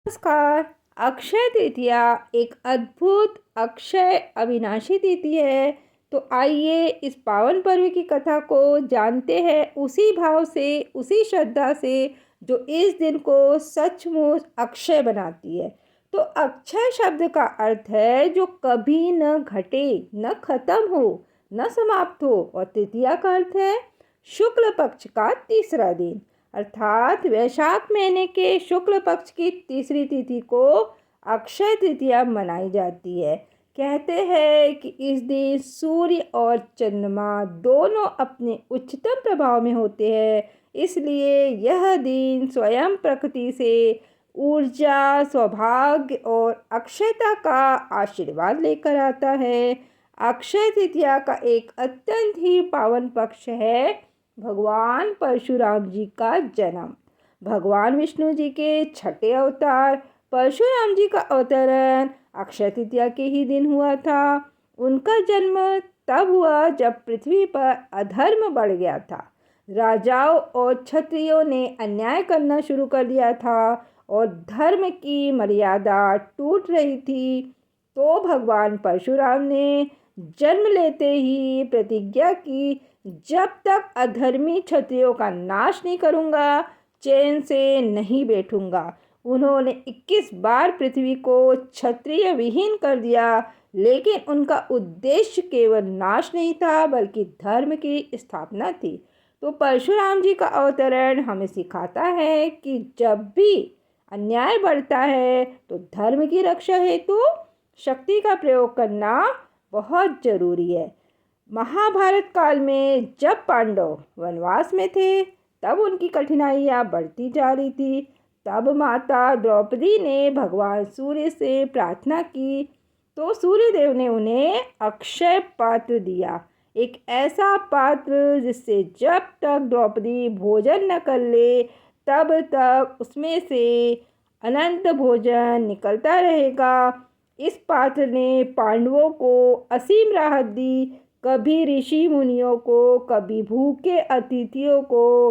नमस्कार। अक्षय तृतीया एक अद्भुत अक्षय अविनाशी तिथि है। तो आइए इस पावन पर्व की कथा को जानते हैं उसी भाव से, उसी श्रद्धा से जो इस दिन को सचमुच अक्षय बनाती है। तो अक्षय शब्द का अर्थ है जो कभी न घटे, न खत्म हो, न समाप्त हो। और तृतीया का अर्थ है शुक्ल पक्ष का तीसरा दिन, अर्थात वैशाख महीने के शुक्ल पक्ष की तीसरी तिथि को अक्षय तृतीया मनाई जाती है। कहते हैं कि इस दिन सूर्य और चंद्रमा दोनों अपने उच्चतम प्रभाव में होते हैं, इसलिए यह दिन स्वयं प्रकृति से ऊर्जा, सौभाग्य और अक्षयता का आशीर्वाद लेकर आता है। अक्षय तृतीया का एक अत्यंत ही पावन पक्ष है भगवान परशुराम जी का जन्म। भगवान विष्णु जी के छठे अवतार परशुराम जी का अवतरण अक्षय तृतीया के ही दिन हुआ था। उनका जन्म तब हुआ जब पृथ्वी पर अधर्म बढ़ गया था। राजाओं और क्षत्रियों ने अन्याय करना शुरू कर दिया था और धर्म की मर्यादा टूट रही थी। तो भगवान परशुराम ने जन्म लेते ही प्रतिज्ञा की, जब तक अधर्मी क्षत्रियों का नाश नहीं करूँगा, चैन से नहीं बैठूंगा। उन्होंने 21 बार पृथ्वी को क्षत्रिय विहीन कर दिया, लेकिन उनका उद्देश्य केवल नाश नहीं था बल्कि धर्म की स्थापना थी। तो परशुराम जी का अवतरण हमें सिखाता है कि जब भी अन्याय बढ़ता है तो धर्म की रक्षा हेतु शक्ति का प्रयोग करना बहुत जरूरी है। महाभारत काल में जब पांडव वनवास में थे तब उनकी कठिनाइयाँ बढ़ती जा रही थी। तब माता द्रौपदी ने भगवान सूर्य से प्रार्थना की, तो सूर्यदेव ने उन्हें अक्षय पात्र दिया, एक ऐसा पात्र जिससे जब तक द्रौपदी भोजन न कर ले तब तक उसमें से अनंत भोजन निकलता रहेगा। इस पात्र ने पांडवों को असीम राहत दी। कभी ऋषि मुनियों को, कभी भूखे अतिथियों को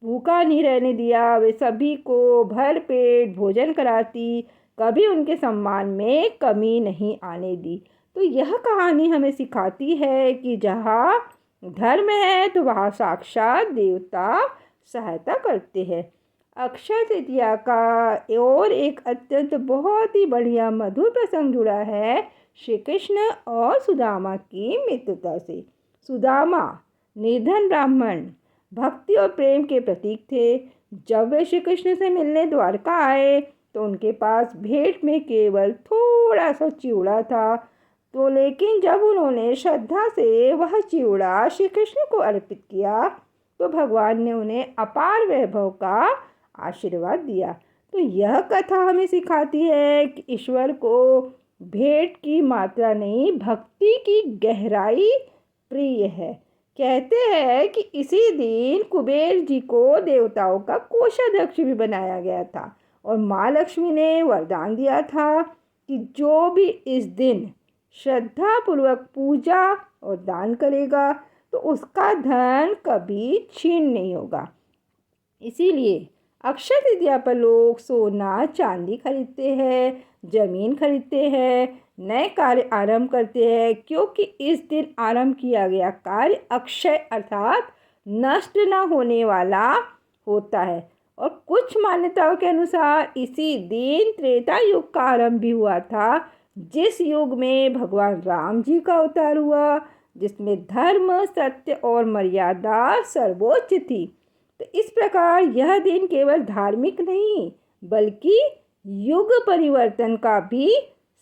भूखा नहीं रहने दिया, वे सभी को भर पेट भोजन कराती, कभी उनके सम्मान में कमी नहीं आने दी। तो यह कहानी हमें सिखाती है कि जहाँ धर्म है तो वहाँ साक्षात देवता सहायता करते हैं। अक्षय तृतीया का और एक अत्यंत बहुत ही बढ़िया मधुर प्रसंग जुड़ा है श्री कृष्ण और सुदामा की मित्रता से। सुदामा निर्धन ब्राह्मण, भक्ति और प्रेम के प्रतीक थे। जब वे श्री कृष्ण से मिलने द्वारका आए तो उनके पास भेंट में केवल थोड़ा सा चिवड़ा था। तो लेकिन जब उन्होंने श्रद्धा से वह चिवड़ा श्री कृष्ण को अर्पित किया तो भगवान ने उन्हें अपार वैभव का आशीर्वाद दिया। तो यह कथा हमें सिखाती है कि ईश्वर को भेंट की मात्रा नहीं, भक्ति की गहराई प्रिय है। कहते हैं कि इसी दिन कुबेर जी को देवताओं का कोषाध्यक्ष भी बनाया गया था और माँ लक्ष्मी ने वरदान दिया था कि जो भी इस दिन श्रद्धा पूर्वक पूजा और दान करेगा तो उसका धन कभी छीन नहीं होगा। इसीलिए अक्षय तृतीया पर लोग सोना चांदी खरीदते हैं, जमीन खरीदते हैं, नए कार्य आरंभ करते हैं, क्योंकि इस दिन आरंभ किया गया कार्य अक्षय अर्थात नष्ट न होने वाला होता है। और कुछ मान्यताओं के अनुसार इसी दिन त्रेता युग का आरंभ भी हुआ था, जिस युग में भगवान राम जी का अवतार हुआ, जिसमें धर्म, सत्य और मर्यादा सर्वोच्च थी। तो इस प्रकार यह दिन केवल धार्मिक नहीं बल्कि युग परिवर्तन का भी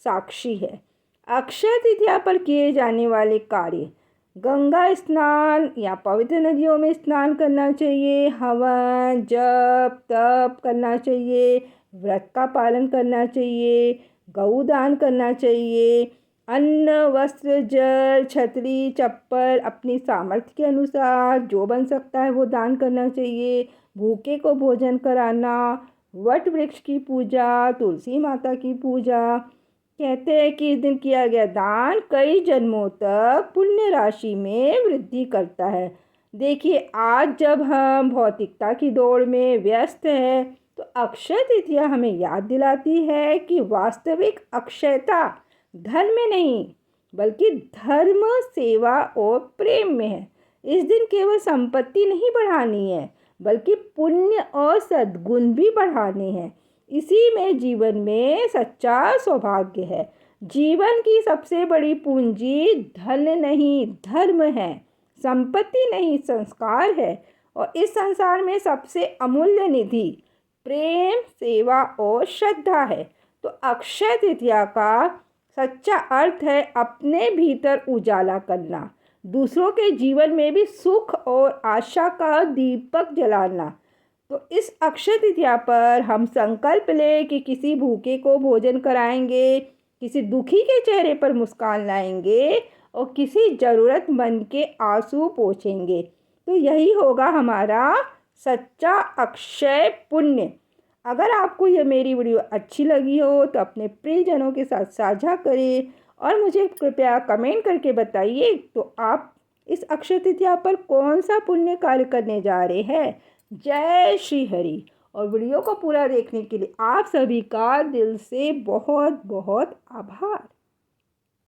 साक्षी है। अक्षय तृतीया पर किए जाने वाले कार्य, गंगा स्नान या पवित्र नदियों में स्नान करना चाहिए, हवन, जप, तप करना चाहिए, व्रत का पालन करना चाहिए, गौदान करना चाहिए, अन्न, वस्त्र, जल, छतरी, चप्पल अपनी सामर्थ्य के अनुसार जो बन सकता है वो दान करना चाहिए। भूखे को भोजन कराना, वट वृक्ष की पूजा, तुलसी माता की पूजा। कहते हैं कि इस दिन किया गया दान कई जन्मों तक पुण्य राशि में वृद्धि करता है। देखिए, आज जब हम भौतिकता की दौड़ में व्यस्त हैं तो अक्षय तृतीया हमें याद दिलाती है कि वास्तविक अक्षयता धन में नहीं बल्कि धर्म, सेवा और प्रेम में है। इस दिन केवल संपत्ति नहीं बढ़ानी है बल्कि पुण्य और सद्गुण भी बढ़ाने हैं। इसी में जीवन में सच्चा सौभाग्य है। जीवन की सबसे बड़ी पूंजी धन नहीं धर्म है, संपत्ति नहीं संस्कार है। और इस संसार में सबसे अमूल्य निधि प्रेम, सेवा और श्रद्धा है। तो अक्षय तृतीया का सच्चा अर्थ है अपने भीतर उजाला करना, दूसरों के जीवन में भी सुख और आशा का दीपक जलाना। तो इस अक्षय तृतीया पर हम संकल्प लें कि किसी भूखे को भोजन कराएंगे, किसी दुखी के चेहरे पर मुस्कान लाएंगे और किसी ज़रूरतमंद के आंसू पोंछेंगे। तो यही होगा हमारा सच्चा अक्षय पुण्य। अगर आपको यह मेरी वीडियो अच्छी लगी हो तो अपने प्रियजनों के साथ साझा करें और मुझे कृपया कमेंट करके बताइए तो आप इस अक्षय तृतीया पर कौन सा पुण्य कार्य करने जा रहे हैं। जय श्री हरि। और वीडियो को पूरा देखने के लिए आप सभी का दिल से बहुत बहुत आभार।